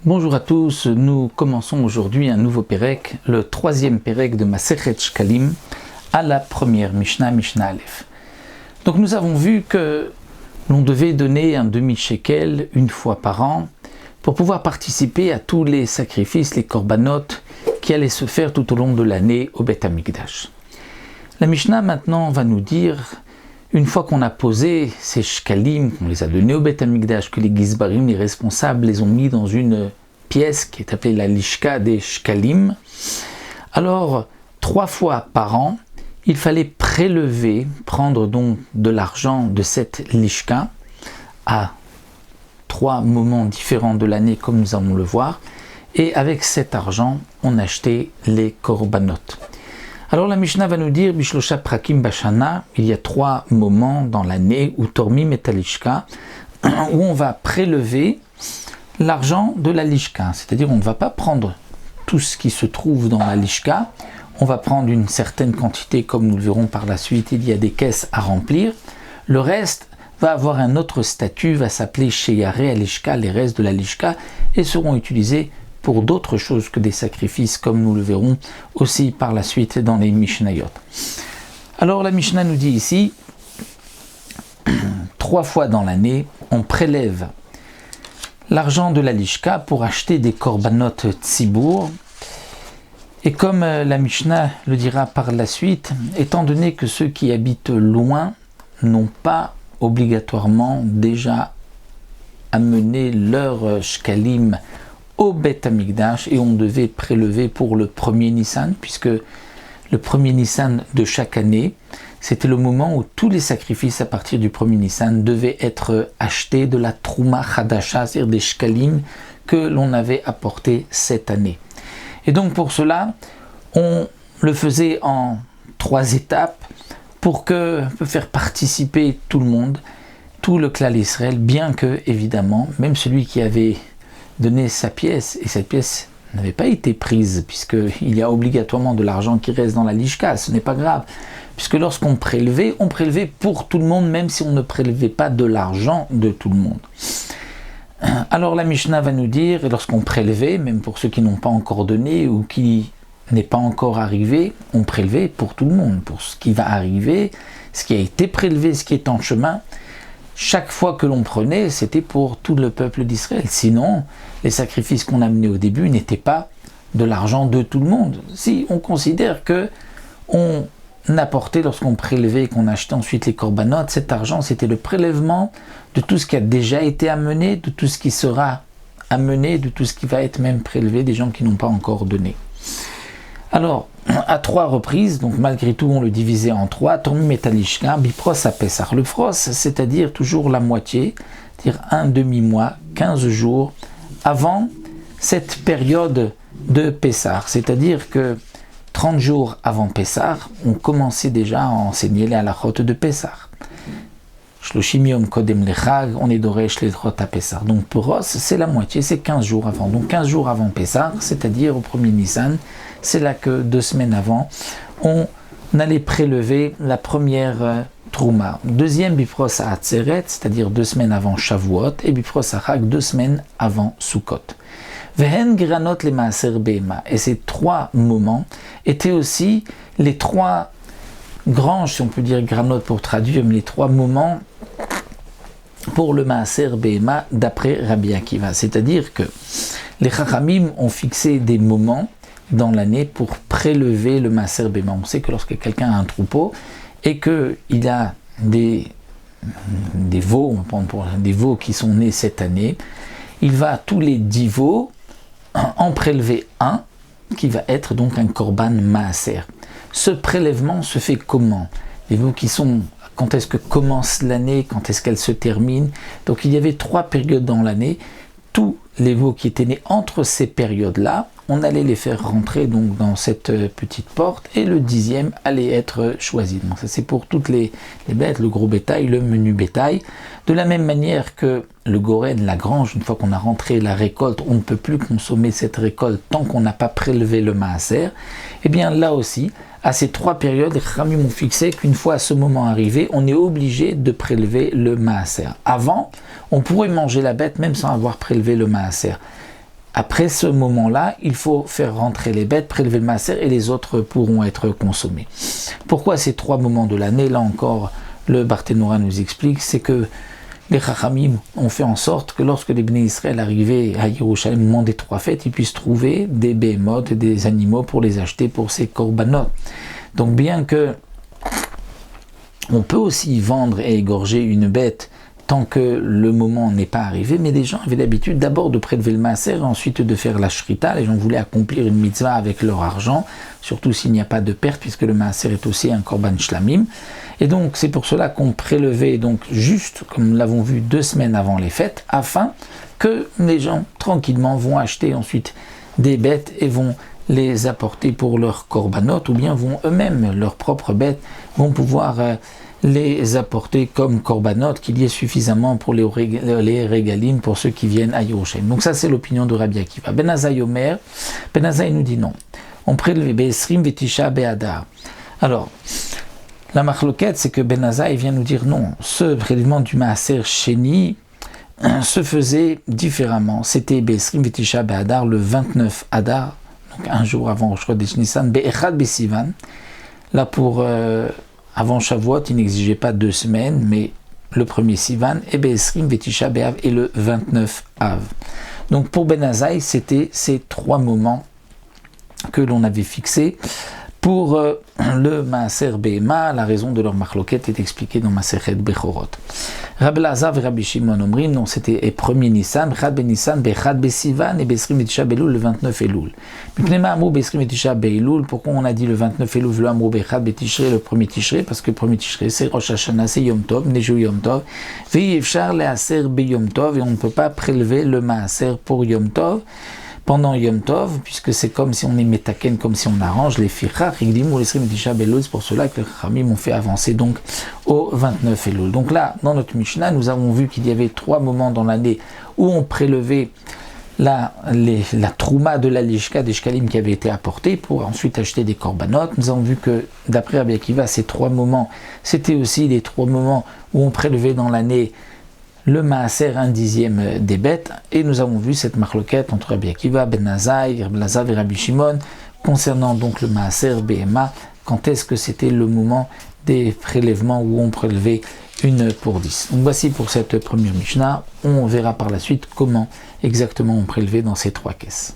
Bonjour à tous, nous commençons aujourd'hui un nouveau Pérec, le troisième Pérec de Masechet Shkalim, à la première Mishnah, Mishnah Aleph. Donc nous avons vu que l'on devait donner un demi-shekel une fois par an pour pouvoir participer à tous les sacrifices, les korbanot qui allaient se faire tout au long de l'année au Beth Amikdash. La Mishnah maintenant va nous dire, une fois qu'on a posé ces shkalim, qu'on les a donnés au Beth Amikdash, que les gizbarim, les responsables, les ont mis dans une pièce qui est appelée la lishka des shkalim, alors 3 fois par an, il fallait prélever, prendre donc de l'argent de cette lishka à 3 moments différents de l'année comme nous allons le voir, et avec cet argent, on achetait les korbanot. Alors la Mishnah va nous dire, Bishlosha Prakim Bashana, il y a 3 moments dans l'année où Tormim et Talishka, où on va prélever l'argent de la Lishka. C'est-à-dire on ne va pas prendre tout ce qui se trouve dans la Lishka, on va prendre une certaine quantité, comme nous le verrons par la suite, il y a des caisses à remplir. Le reste va avoir un autre statut, va s'appeler Sheyare Alishka, les restes de la Lishka, et seront utilisés pour d'autres choses que des sacrifices, comme nous le verrons aussi par la suite dans les Mishnayot. Alors la Mishnah nous dit ici, 3 fois dans l'année, on prélève l'argent de la Lishka pour acheter des korbanot tzibour. Et comme la Mishnah le dira par la suite, étant donné que ceux qui habitent loin n'ont pas obligatoirement déjà amené leur shkalim au Beth Amikdash, et on devait prélever pour le premier Nissan, puisque le premier Nissan de chaque année, c'était le moment où tous les sacrifices à partir du premier Nissan devaient être achetés de la Trouma Chadasha, c'est-à-dire des shkalim que l'on avait apportés cette année. Et donc pour cela, on le faisait en 3 étapes pour faire participer tout le monde, tout le clan d'Israël, bien que, évidemment, même celui qui avait donné sa pièce, et cette pièce n'avait pas été prise, puisqu'il y a obligatoirement de l'argent qui reste dans la lishka, ce n'est pas grave, puisque lorsqu'on prélevait, on prélevait pour tout le monde, même si on ne prélevait pas de l'argent de tout le monde. Alors la Mishnah va nous dire, lorsqu'on prélevait, même pour ceux qui n'ont pas encore donné ou qui n'est pas encore arrivé, on prélevait pour tout le monde, pour ce qui va arriver, ce qui a été prélevé, ce qui est en chemin. Chaque fois que l'on prenait, c'était pour tout le peuple d'Israël. Sinon, les sacrifices qu'on amenait au début n'étaient pas de l'argent de tout le monde. Si on considère que on apportait, lorsqu'on prélevait et qu'on achetait ensuite les korbanot, cet argent, c'était le prélèvement de tout ce qui a déjà été amené, de tout ce qui sera amené, de tout ce qui va être même prélevé des gens qui n'ont pas encore donné. Alors, à 3 reprises, donc malgré tout on le divisait en 3, Tormim et Talishka, Bipros à Pessah. Le Fros, c'est-à-dire toujours la moitié, c'est-à-dire un demi-mois, 15 jours, avant cette période de Pessah. C'est-à-dire que 30 jours avant Pessah, on commençait déjà à enseigner les halachot de Pessah. Shloshim yom kodem lechag, on est doresh ledrot à Pessah. Donc Poros, c'est la moitié, c'est 15 jours avant. Donc 15 jours avant Pessah, c'est-à-dire au premier Nissan, c'est là que 2 semaines avant, on allait prélever la première trouma. Deuxième Bifros à Atzeret, c'est-à-dire 2 semaines avant Shavuot, et Bifros à Chag, 2 semaines avant Sukkot. Vehen granot le maaser behema. Et ces 3 moments étaient aussi les 3 granges, si on peut dire granot pour traduire, mais les 3 moments pour le maaser behema d'après Rabbi Akiva. C'est-à-dire que les Chachamim ont fixé des moments dans l'année pour prélever le maaser behema. On sait que lorsque quelqu'un a un troupeau et qu'il a des veaux, on va prendre pour des veaux qui sont nés cette année, il va tous les 10 veaux en prélever un qui va être donc un korban maaser. Ce prélèvement se fait comment? Les veaux qui sont, quand est-ce que commence l'année, quand est-ce qu'elle se termine? Donc il y avait 3 périodes dans l'année. Tous les veaux qui étaient nés entre ces périodes-là, on allait les faire rentrer donc dans cette petite porte, et le 10e allait être choisi. Donc ça c'est pour toutes les bêtes, le gros bétail, le menu bétail. De la même manière que le goren, la grange, une fois qu'on a rentré la récolte, on ne peut plus consommer cette récolte tant qu'on n'a pas prélevé le maaser. Et bien là aussi, à ces 3 périodes, les Chachamim ont fixé qu'une fois à ce moment arrivé, on est obligé de prélever le maaser. Avant, on pourrait manger la bête même sans avoir prélevé le maaser. après ce moment-là, il faut faire rentrer les bêtes, prélever le maaser et les autres pourront être consommés. Pourquoi ces 3 moments de l'année? Là encore, le Barthénora nous explique, c'est que les Chachamim ont fait en sorte que lorsque les Bnei Israël arrivaient à Yerushalayim au moment des 3 fêtes, ils puissent trouver des behemoths, des animaux pour les acheter pour ces korbanot. Donc bien que on peut aussi vendre et égorger une bête tant que le moment n'est pas arrivé, mais les gens avaient l'habitude d'abord de prélever le maaser et ensuite de faire la shrita. Les gens voulaient accomplir une mitzvah avec leur argent, surtout s'il n'y a pas de perte, puisque le maaser est aussi un korban shlamim. Et donc c'est pour cela qu'on prélevait donc juste, comme nous l'avons vu 2 semaines avant les fêtes, afin que les gens tranquillement vont acheter ensuite des bêtes et vont les apporter pour leur korbanot, ou bien vont eux-mêmes, leurs propres bêtes, vont pouvoir les apporter comme korbanot, qu'il y ait suffisamment pour les régalim, pour ceux qui viennent à Yerushalayim. Donc ça c'est l'opinion de Rabbi Akiva. Ben Azai Omer, Ben Azai nous dit non. On prélevait Be'esrim Vetisha Be'adar. Alors, la marloquette, c'est que Ben Azai vient nous dire non. Ce prélèvement du Maaser Sheni se faisait différemment. C'était Be'esrim Vetisha Be'adar le 29 Adar, donc un jour avant Rosh Chodesh Nissan, Be'echad Be'sivan. Là pour avant Shavuot, il n'exigeait pas 2 semaines, mais le premier Sivan, et Be'esrim Vetisha Be'av, et le 29 Av. Donc pour Ben Azai, c'était ces 3 moments que l'on avait fixés. Pour le Maaser Behema, la raison de leur marloquette est expliquée dans Masechet Bechorot. Rabbi Elazar et Rabbi Shimon Omrim, donc c'était le premier Nissan, Chad ben Nissan, Bechad Besivan et Besrim Vetisha Beilul le 29 Elul. Mipnema Amrou Besrim Vetisha Beilul, pourquoi on a dit le 29 Elul, le Amrou Bechad Betishrei, le premier Tishrei? Parce que le premier Tishrei c'est Rosh Hashanah, c'est Yom Tov, Nejou Yom Tov, Ve'yevchar le'aser be Yom Tov, et on ne peut pas prélever le Maaser pour Yom Tov pendant Yom Tov, puisque c'est comme si on est metaken, comme si on arrange les fichach, rigdim ou les srim tisha belul, c'est pour cela que les Chachamim ont fait avancer donc au 29 Elul. Donc là, dans notre Mishnah, nous avons vu qu'il y avait 3 moments dans l'année où on prélevait la trouma de la lishka des shkalim qui avait été apportée pour ensuite acheter des korbanot. Nous avons vu que d'après Rabbi Akiva, ces 3 moments, c'était aussi les 3 moments où on prélevait dans l'année le maaser 1/10 des bêtes, et nous avons vu cette marloquette entre Rabbi Akiva, Ben Azai, Rabbi Elazar et Rabbi Shimon concernant donc le maaser Behema, quand est-ce que c'était le moment des prélèvements où on prélevait une pour 10. Donc voici pour cette première Mishnah, on verra par la suite comment exactement on prélevait dans ces 3 caisses.